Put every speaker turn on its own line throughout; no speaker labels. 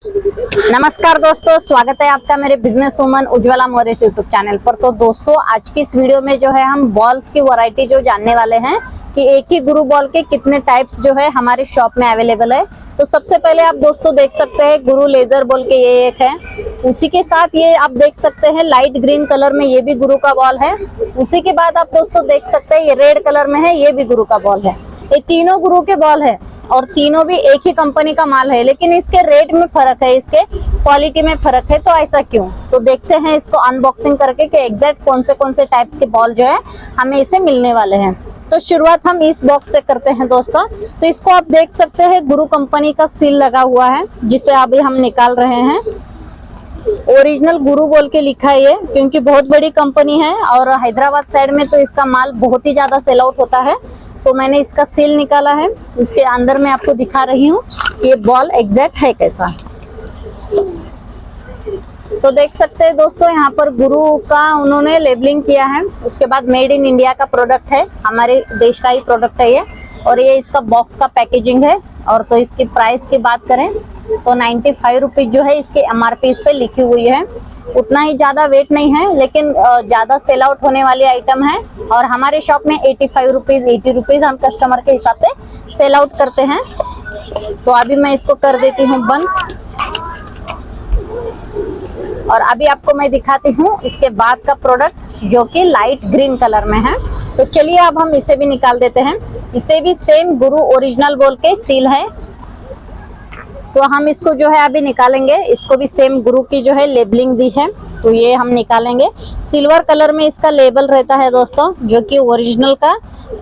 नमस्कार दोस्तों, स्वागत है आपका मेरे business woman Ujjwala Maurya YouTube channel पर। तो दोस्तों, आज की इस वीडियो में जो है हम बॉल्स की वैरायटी जो जानने वाले हैं कि एक ही गुरु बॉल के कितने टाइप्स जो है हमारे शॉप में अवेलेबल है। तो सबसे पहले आप दोस्तों देख सकते हैं गुरु लेजर बोल के ये एक है। उसी के साथ ये आप देख सकते हैं लाइट ग्रीन कलर में ये भी गुरु का बॉल है। उसी के बाद आप दोस्तों देख सकते हैं ये रेड कलर में है, ये भी गुरु का बॉल है। ये तीनों गुरु के बॉल है और तीनों भी एक ही कंपनी का माल है, लेकिन इसके रेट में फर्क है, इसके क्वालिटी में फर्क है। तो ऐसा क्यों? तो देखते हैं इसको अनबॉक्सिंग करके कि एग्जैक्ट कौन से टाइप्स के बॉल जो है हमें इसे मिलने वाले हैं। तो शुरुआत हम इस बॉक्स से करते हैं दोस्तों। तो इसको आप देख सकते हैं गुरु कंपनी का सील लगा हुआ है, जिसे अभी हम निकाल रहे हैं। ओरिजिनल गुरु बोल के लिखा है ये, क्योंकि बहुत बड़ी कंपनी है और हैदराबाद साइड में तो इसका माल बहुत ही ज्यादा सेल आउट होता है। तो मैंने इसका सील निकाला है, उसके अंदर मैं आपको दिखा रही हूँ कि ये बॉल एग्जैक्ट है कैसा। तो देख सकते हैं दोस्तों, यहाँ पर गुरु का उन्होंने लेबलिंग किया है। उसके बाद मेड इन इंडिया का प्रोडक्ट है, हमारे देश का ही प्रोडक्ट है ये। और ये इसका बॉक्स का पैकेजिंग है। और तो इसकी प्राइस की बात करें तो 95 रुपीज जो है इसके MRP इस पे लिखी हुई है। उतना ही ज्यादा वेट नहीं है, लेकिन ज्यादा सेल आउट होने वाली आइटम है। और हमारे शॉप में 85 रुपीज 80 रुपीज हम कस्टमर के हिसाब से सेल आउट करते हैं। तो अभी मैं इसको कर देती हूँ बंद। और अभी आपको मैं दिखाती हूँ इसके बाद का प्रोडक्ट, जो कि लाइट ग्रीन कलर में है। तो चलिए अब हम इसे भी निकाल देते हैं। इसे भी सेम गुरु ओरिजिनल बोल के सील है, तो हम इसको जो है अभी निकालेंगे। इसको भी सेम गुरु की जो है लेबलिंग दी है, तो ये हम निकालेंगे। सिल्वर कलर में इसका लेबल रहता है दोस्तों, जो कि ओरिजिनल का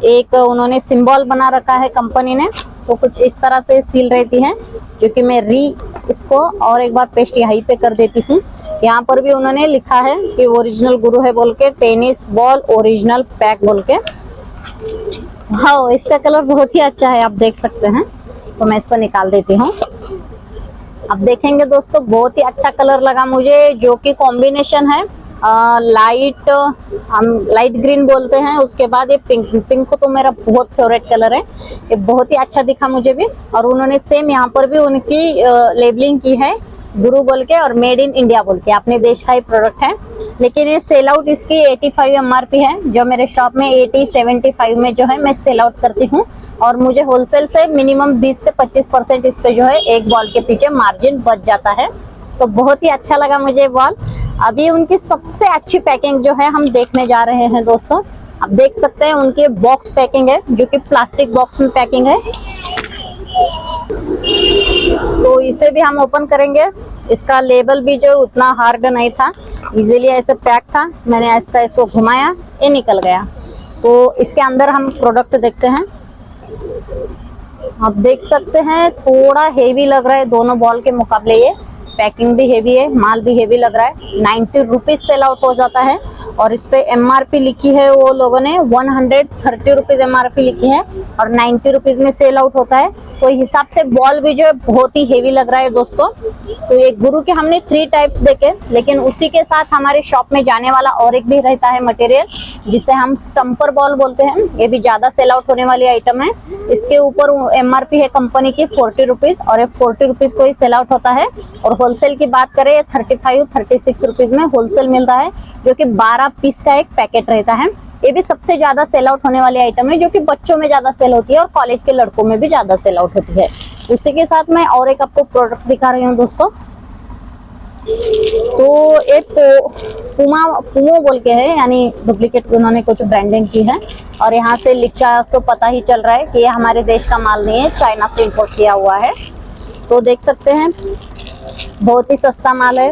एक उन्होंने सिंबल बना रखा है कंपनी ने। तो कुछ इस तरह से सील रहती है, जो कि मैं इसको और एक बार पेस्ट यहीं पे कर देती हूँ। यहाँ पर भी उन्होंने लिखा है कि ओरिजिनल गुरु है बोल के, टेनिस बॉल ओरिजिनल पैक बोल के। हाँ, इसका कलर बहुत ही अच्छा है, आप देख सकते हैं। तो मैं इसको निकाल देती हूँ। अब देखेंगे दोस्तों, बहुत ही अच्छा कलर लगा मुझे, जो कि कॉम्बिनेशन है लाइट, हम लाइट ग्रीन बोलते हैं। उसके बाद ये पिंक तो मेरा बहुत फेवरेट कलर है, ये बहुत ही अच्छा दिखा मुझे भी। और उन्होंने सेम यहाँ पर भी उनकी लेबलिंग की है गुरु बोल के और मेड इन इंडिया बोल के, अपने देश का ही प्रोडक्ट है। लेकिन ये सेल आउट इसकी 85 MRP है, जो मेरे शॉप में 80-75 में जो है मैं सेल आउट करती हूँ। और मुझे होलसेल से मिनिमम 20 से 25% इस पे जो है एक बॉल के पीछे मार्जिन बच जाता है। तो बहुत ही अच्छा लगा मुझे बॉल। अभी उनकी सबसे अच्छी पैकिंग जो है हम देखने जा रहे हैं दोस्तों। आप देख सकते हैं उनके बॉक्स पैकिंग है, जो कि प्लास्टिक बॉक्स में पैकिंग है। तो इसे भी हम ओपन करेंगे। इसका लेबल भी जो उतना हार्ड नहीं था, इजीली ऐसे पैक था। मैंने इसको घुमाया, ये निकल गया। तो इसके अंदर हम प्रोडक्ट देखते हैं। आप देख सकते हैं थोड़ा हेवी लग रहा है दोनों बॉल के मुकाबले। ये पैकिंग भी हेवी है, माल भी हेवी लग रहा है। 90 रुपीज सेल आउट हो जाता है। और इस पे MRP लिखी है, वो लोगों ने 130 रुपीज MRP लिखी है और 90 रुपीज में सेल आउट होता है। तो हिसाब से बॉल भी जो है बहुत ही हेवी लग रहा है दोस्तों। तो ये गुरु के हमने 3 टाइप्स देखे, लेकिन उसी के साथ हमारे शॉप में जाने वाला और एक भी रहता है मटेरियल, जिसे हम स्टम्पर बॉल बोलते हैं। ये भी ज्यादा सेल आउट होने वाली आइटम है। इसके ऊपर MRP है कंपनी की 40 रुपीज और ये 40 रुपीज को ही सेल आउट होता है। और होलसेल की बात करें 35-36 रुपीज में होलसेल मिलता है, जो कि 12 पीस का एक पैकेट रहता है। ये भी सबसे ज्यादा सेल आउट होने वाली आइटम है, जो कि बच्चों में ज्यादा सेल होती है और कॉलेज के लड़कों में भी ज्यादा सेल आउट होती है। उसी के साथ मैं और एक आपको प्रोडक्ट दिखा रही हूँ दोस्तों। तो एक पुमो बोल के है, यानी डुप्लीकेट उन्होंने कुछ ब्रांडिंग की है। और यहाँ से लिखा सो पता ही चल रहा है कि ये हमारे देश का माल नहीं है, चाइना से इम्पोर्ट किया हुआ है। तो देख सकते हैं बहुत ही सस्ता माल है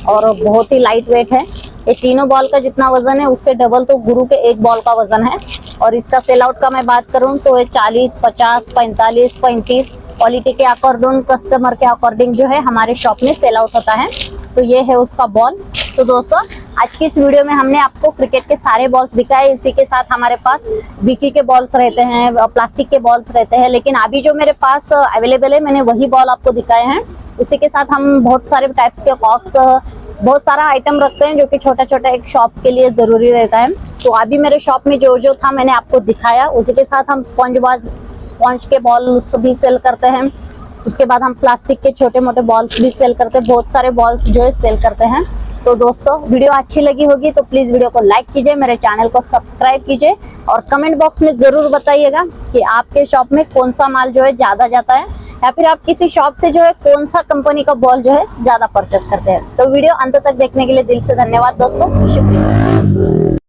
और बहुत ही लाइट वेट है। ये तीनों बॉल का जितना वजन है उससे डबल तो गुरु के एक बॉल का वजन है। और इसका सेल आउट का मैं बात करूं तो ये 40, 50, 45, 35 क्वालिटी के अकॉर्डिंग, कस्टमर के अकॉर्डिंग जो है हमारे शॉप में सेल आउट होता है। तो ये है उसका बॉल। तो दोस्तों, आज की इस वीडियो में हमने आपको क्रिकेट के सारे बॉल्स दिखाए। इसी के साथ हमारे पास बिकी के बॉल्स रहते हैं, प्लास्टिक के बॉल्स रहते हैं, लेकिन अभी जो मेरे पास अवेलेबल है मैंने वही बॉल आपको दिखाए हैं। उसी के साथ हम बहुत सारे टाइप्स के कॉक्स, बहुत सारा आइटम रखते हैं, जो कि छोटा छोटा एक शॉप के लिए जरूरी रहता है। तो अभी मेरे शॉप में जो जो था मैंने आपको दिखाया। उसी के साथ हम स्पंज के बॉल्स भी सेल करते हैं। उसके बाद हम प्लास्टिक के छोटे मोटे बॉल्स भी सेल करते हैं, बहुत सारे बॉल्स जो है सेल करते हैं। तो दोस्तों वीडियो अच्छी लगी होगी तो प्लीज वीडियो को लाइक कीजिए, मेरे चैनल को सब्सक्राइब कीजिए और कमेंट बॉक्स में जरूर बताइएगा कि आपके शॉप में कौन सा माल जो है ज्यादा जाता है, या फिर आप किसी शॉप से जो है कौन सा कंपनी का बॉल जो है ज्यादा परचेस करते हैं। तो वीडियो अंत तक देखने के लिए दिल से धन्यवाद दोस्तों, शुक्रिया।